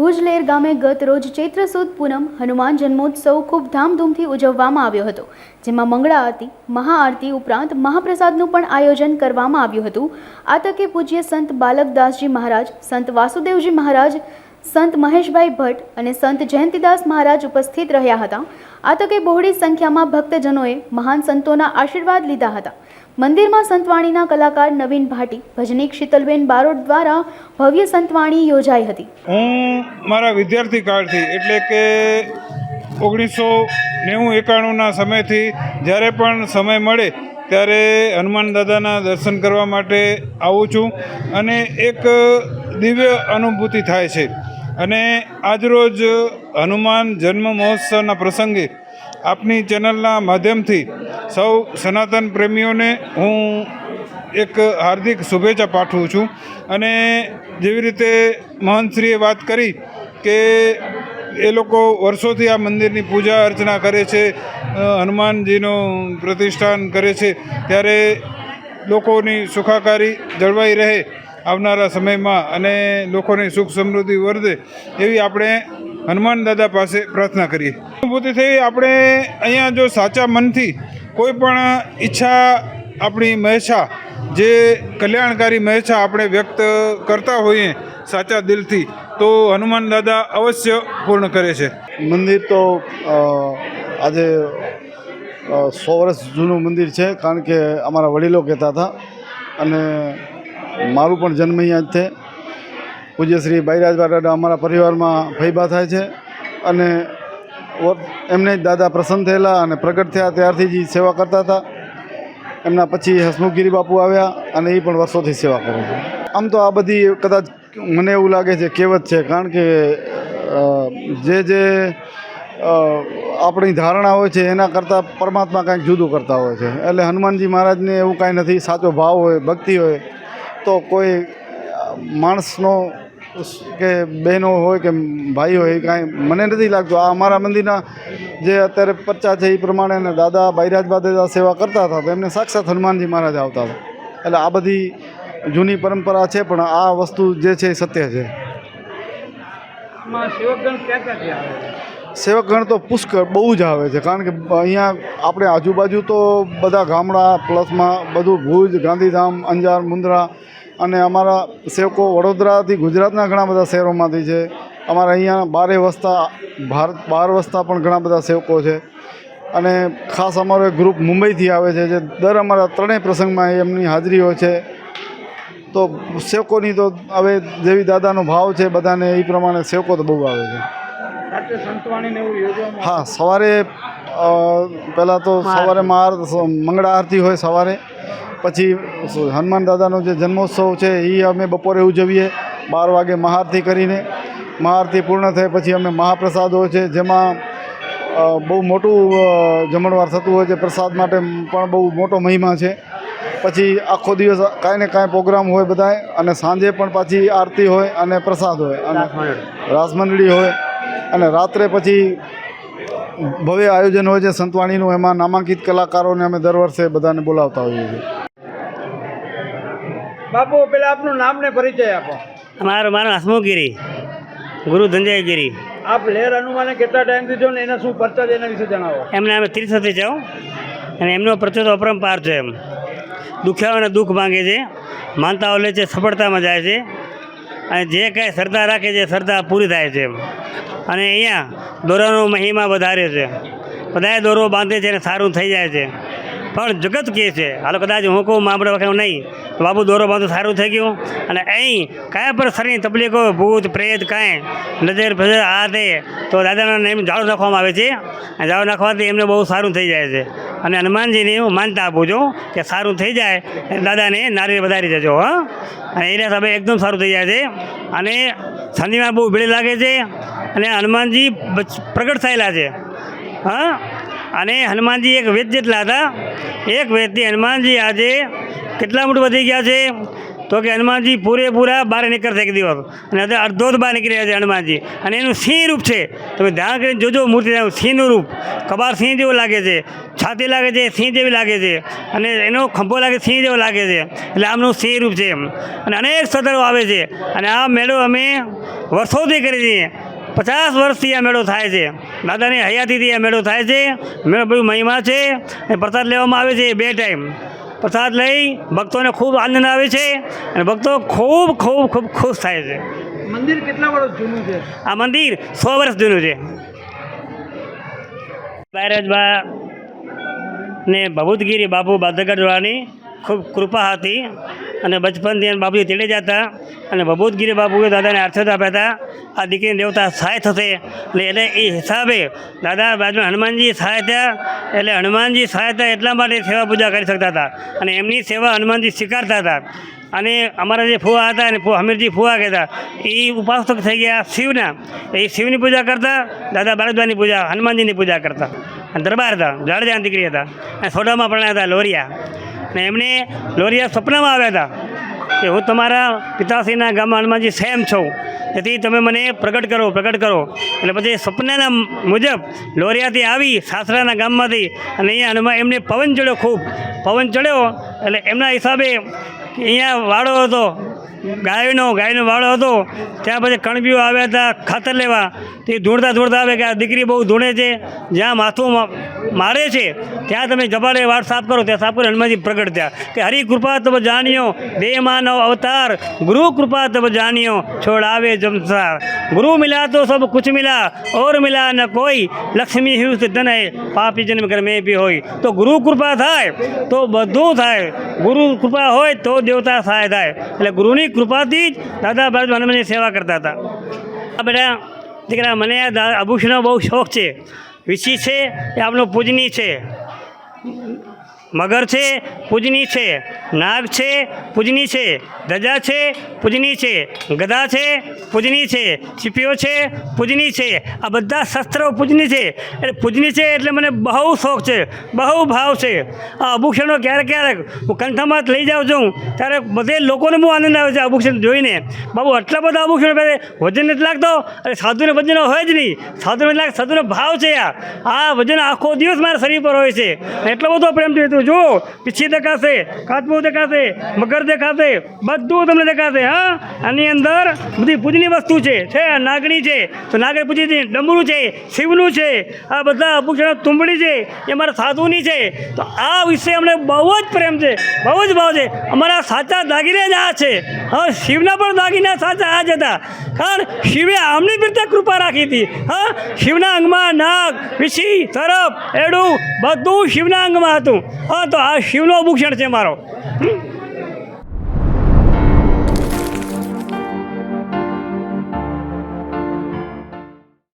ભુજલેર ગામે ગત રોજ ચૈત્ર સુદ પૂનમ હનુમાન જન્મોત્સવ ખૂબ ધામધૂમથી ઉજવવામાં આવ્યો હતો, જેમાં મંગળા આરતી, મહાઆરતી ઉપરાંત મહાપ્રસાદનું પણ આયોજન કરવામાં આવ્યું હતું। આ તકે પૂજ્ય સંત બાલકદાસજી મહારાજ, સંત વાસુદેવજી મહારાજ, સંત મહેશભાઈ ભટ્ટ અને સંત જયંતિદાસ મહારાજ ઉપસ્થિત રહ્યા હતા। આ તકે બહોળી સંખ્યામાં ભક્તજનોએ મહાન સંતોના આશીર્વાદ લીધા હતા। મંદિરમાં સંતવાણીના કલાકાર નવીન ભાટી, ભજનીક શીતલબેન બારોટ દ્વારા ભવ્ય સંતવાણી યોજાઈ હતી। હું મારા વિદ્યાર્થી કાળથી એટલે કે 1990-91ના સમયથી જ્યારે પણ સમય મળે ત્યારે હનુમાન દાદાના દર્શન કરવા માટે આવું છું અને એક દિવ્ય અનુભૂતિ થાય છે। અને આજરોજ હનુમાન જન્મ મહોત્સવના પ્રસંગે આપની ચેનલના માધ્યમથી સૌ સનાતન પ્રેમીઓને હું એક હાર્દિક શુભેચ્છા પાઠવું છું। અને જેવી રીતે મહંતશ્રીએ વાત કરી કે એ લોકો વર્ષોથી આ મંદિરની પૂજા અર્ચના કરે છે, હનુમાનજીનું પ્રતિષ્ઠાન કરે છે, ત્યારે લોકોની સુખાકારી જળવાઈ રહે આવનારા સમયમાં અને લોકોની સુખ સમૃદ્ધિ વધે એવી આપણે હનુમાન દાદા પાસે પ્રાર્થના કરીએ। અનુભૂતિ થઈ આપણે અહીંયા જો સાચા મનથી કોઈ પણ ઈચ્છા આપણી મહેચ્છા, જે કલ્યાણકારી મહેચ્છા આપણે વ્યક્ત કરતા હોઈએ સાચા દિલથી, તો હનુમાન દાદા અવશ્ય પૂર્ણ કરે છે। મંદિર તો આજે 100 વર્ષ જૂનું મંદિર છે, કારણ કે અમારા વડીલો કહેતા હતા અને મારું પણ જન્મ અહીંયા જ છે। પૂજ્ય શ્રી બાઈરાજબા દાદા અમારા પરિવારમાં ફૈબા થાય છે અને એમને જ દાદા પ્રસન્ન થયેલા અને પ્રગટ થયા ત્યારથી જ સેવા કરતા હતા। એમના પછી હસમુખગીરી બાપુ આવ્યા અને એ પણ વર્ષોથી સેવા કરે છે। આમ તો આ બધી કદાચ મને એવું લાગે છે કહેવત છે, કારણ કે જે આપણી ધારણા હોય છે એના કરતાં પરમાત્મા કાંઈક જુદું કરતા હોય છે। એટલે હનુમાનજી મહારાજને એવું કાંઈ નથી, સાચો ભાવ હોય, ભક્તિ હોય તો કોઈ માણસનો કે બહેનો હોય કે ભાઈ હોય કાંઈ મને નથી લાગતું। આ અમારા મંદિરના જે અત્યારે પર્ચા છે એ પ્રમાણે અને દાદા બાઈરાજબા દાદા સેવા કરતા હતા તો એમને સાક્ષાત હનુમાનજી મહારાજ આવતા હતા। એટલે આ બધી જૂની પરંપરા છે, પણ આ વસ્તુ જે છે એ સત્ય છે। સેવકગણ તો પુષ્કળ બહુ જ આવે છે, કારણ કે અહીંયા આપણે આજુબાજુ તો બધા ગામડા પ્લસમાં બધું ભુજ, ગાંધીધામ, અંજાર, મુન્દ્રા અને અમારા સેવકો વડોદરાથી ગુજરાતના ઘણા બધા શહેરોમાંથી છે। અમારા અહીંયા બહાર વસતા પણ ઘણા બધા સેવકો છે અને ખાસ અમારો એક ગ્રુપ મુંબઈથી આવે છે, જે દર અમારા 3 પ્રસંગમાં એમની હાજરી હોય છે। તો સેવકોની તો હવે જેવી દાદાનો ભાવ છે બધાને એ પ્રમાણે સેવકો તો બહુ આવે છે। હા, સવારે પહેલાં તો સવારે મંગળા આરતી હોય સવારે, પછી હનુમાન દાદાનો જે જન્મોત્સવ છે એ અમે બપોરે ઉજવીએ 12 વાગે મહાઆરતી કરીને। મહાઆરતી પૂર્ણ થાય પછી અમે મહાપ્રસાદ હોય છે, જેમાં બહુ મોટું જમણવાર થતું હોય છે। પ્રસાદ માટે પણ બહુ મોટો મહિમા છે। પછી આખો દિવસ કાંઈ ને કાંઈ પ્રોગ્રામ હોય બધાય, અને સાંજે પણ પાછી આરતી હોય અને પ્રસાદ હોય અને રાસ મંડળી હોય, અને રાત્રે પછી ભવ્ય આયોજન હોય છે સંતવાણીનું। એમાં નામાંકિત કલાકારોને અમે દર વર્ષે બધાને બોલાવતા હોઈએ છીએ। બાપુ, પેલા આપનું નામ ને પરિચય આપો। મારું હસમુખગીરી, ગુરુ ધંજાયગીરી। આપ લેર હનુમાને કેટલા ટાઈમથી જો ને એના શું પરચા છે એના વિશે જણાવો। એમને અમે 30 વર્ષથી જાઉં અને એમનો પરચો તો અપરંપાર છે। એમ દુખ્યાઓને દુઃખ માંગે છે, માનતાઓ લે છે, સફળતામાં જાય છે અને જે કાંઈ શ્રદ્ધા રાખે છે શ્રદ્ધા પૂરી થાય છે। અને અહીંયા દોરાનો મહિમા વધારે છે, બધાએ દોરો બાંધે છે અને સારું થઈ જાય છે। પણ જગત કહે છે, હાલો કદાચ હું કહું આપણે વખત નહીં તો બાબુ દોરો બાંધો સારું થઈ ગયું। અને અહીં કાંઈ પણ શરીરની તકલીફો, ભૂત પ્રેત કાંઈ નજર ફજર આ તે તો દાદાના નામ જાળો નાખવામાં આવે છે, અને જાળો નાખવાથી એમને બહુ સારું થઈ જાય છે। અને હનુમાનજીને હું માનતા આપું છું કે સારું થઈ જાય, દાદાને નારિયેળ વધારી જજો। હા, અને એના હિસાબે એકદમ સારું થઈ જાય છે। અને ઠંડીમાં બહુ ભીડ લાગે છે અને હનુમાનજી પ્રગટ થયેલા છે। હા, અને હનુમાનજી એક વેદ જેટલા હતા, એક વેદથી હનુમાનજી આજે કેટલા મોટું વધી ગયા છે તો કે હનુમાનજી પૂરેપૂરા બહાર નીકળશે એક દિવસ, અને અત્યારે અડધો જ બહાર નીકળી રહ્યા છે હનુમાનજી. અને એનું સિંહ રૂપ છે, તમે ધ્યાન કરીને જોજો મૂર્તિ, સિંહનું રૂપ, કબાર સિંહ જેવું લાગે છે, છાતી લાગે છે સિંહ જેવી લાગે છે, અને એનો ખંભો લાગે સિંહ જેવો લાગે છે. એટલે આમનું સિંહ રૂપ છે. અને અનેક શ્રદ્ધાળુઓ આવે છે. અને આ મેળો અમે વર્ષોથી કરી છીએ, 50 વર્ષથી આ મેળો થાય છે. દાદાની હયાતીથી આ મેળો થાય છે. મેળો બહુ મહિમા છે. અને પ્રસાદ લેવામાં આવે છે 2 ટાઈમ. પ્રસાદ લઈ ભક્તોને ખૂબ આનંદ આવે છે, અને ભક્તો ખૂબ ખૂબ ખૂબ ખુશ થાય છે. મંદિર કેટલા વર્ષ જૂનું છે? આ મંદિર 100 વર્ષ જૂનું છે. બૈરાજબા ને ભભૂતગીરી બાપુ બાદગઢવાળાની ખૂબ કૃપા હતી, અને બચપનથી બાપુજી તેડે જતા, અને ભભૂતગીરી બાપુએ દાદાને આશીર્વાદ આપ્યા હતા આ દીકરીની દેવતા સહાય થશે. એટલે એ હિસાબે દાદા બાજુમાં હનુમાનજી સહાય થયા. એટલે હનુમાનજી સહાય થયા એટલા માટે સેવા પૂજા કરી શકતા હતા, અને એમની સેવા હનુમાનજી સ્વીકારતા હતા. અને અમારા જે ફુવા હતા ને હમીરજી ફુવા કહેતા, એ ઉપાસક થઈ ગયા શિવના. એ શિવની પૂજા કરતા, દાદા બાળકવાની પૂજા, હનુમાનજીની પૂજા કરતા. અને દરબાર હતા, જાડેજાની દીકરી હતા, અને સોડામાં પરણ્યા હતા લોરિયા. અને એમને લોરિયા સપનામાં આવ્યા હતા કે હું તમારા પિતાશ્રીના ગામમાં હનુમાનજી સેમ છું, તેથી તમે મને પ્રગટ કરો. એટલે પછી સપનાના મુજબ લોરિયાથી આવી સાસરાના ગામમાંથી, અને અહીંયા હનુમાન એમને પવન ચડ્યો, ખૂબ પવન ચડ્યો. એટલે એમના હિસાબે અહીંયા વાડો હતો, ગાયનો વાડો હતો. ત્યાં પછી કણબીઓ આવ્યા હતા ખાતર લેવા. તે ધૂળતા આવે કે આ દીકરી બહુ ધૂળે છે, જ્યાં માથું મારે છે ત્યાં તમે જબાડે વાડ સાફ કરો. ત્યાં સાફ કરી હનુમાનજી પ્રગટ થયા કે હરી કૃપા તબ જાણ્યો, દેહ માનવ અવતાર, ગુરુ કૃપા તબ જાણ્યો, છોડ આવે જમસાર. ગુરુ મિલા તો સબ કુછ મિલા, ઓર મિલા ન કોઈ, લક્ષ્મી હ્યુસ ધન હૈ, પાપી જન્મ કર મેં બી હોય. તો ગુરુ કૃપા થાય તો બધું થાય. ગુરુ કૃપા હોય તો દેવતા સહાય થાય. એટલે ગુરુની કૃપાથી જ દાદા બાજુ હનુમાનની સેવા કરતા હતા. આ બધા દીકરા, મને આ આભૂષણનો બહુ શોખ છે. વિશી છે એ આપણો પૂજની છે, મગર છે પૂજની છે, નાગ છે પૂજની છે, ધજા છે પૂજની છે, ગદા છે પૂજની છે, ચીપીઓ છે પૂજની છે. આ બધા શસ્ત્રો પૂજની છે. એટલે પૂજની છે એટલે મને બહુ શોખ છે, બહુ ભાવ છે. આ આભૂષણો ક્યારેક હું કંઠામાં લઈ જાઉં છું, ત્યારે બધે લોકોને બહુ આનંદ આવે છે આભૂષણ જોઈને. બાબુ આટલા બધા આભૂષણો પહેરે, વજન નથી લાગતો. અને સાધુને વજન હોય જ નહીં, સાધુને લાગે, સાધુનો ભાવ છે. આ વજન આખો દિવસ મારા શરીર પર હોય છે. એટલો બધો પ્રેમ છે. તું જો, પીછી દેખાશે, કાચબો દેખાશે, મગર દેખાશે, બધું તમને દેખાશે. હા, આની અંદર બધી પૂજની વસ્તુ છે. નાગણી છે તો નાગણી પૂજી છે, ડમરું છે, શિવનું છે, આ બધા આભૂષણો, તુંબડી છે એ મારા સાધુની છે. તો આ વિશે અમને બહુ જ પ્રેમ છે, બહુ જ ભાવ છે. અમારા સાચા દાગીને જ આ છે. હા, શિવના પણ દાગીના સાચા આ જ હતા. કારણ શિવે આમની પ્રત્યે કૃપા રાખી હતી. હા, શિવના અંગમાં નાગ, વિછી, તરફ, એડું બધું શિવના અંગમાં હતું. હા, તો આ શિવનો આભૂષણ છે મારો.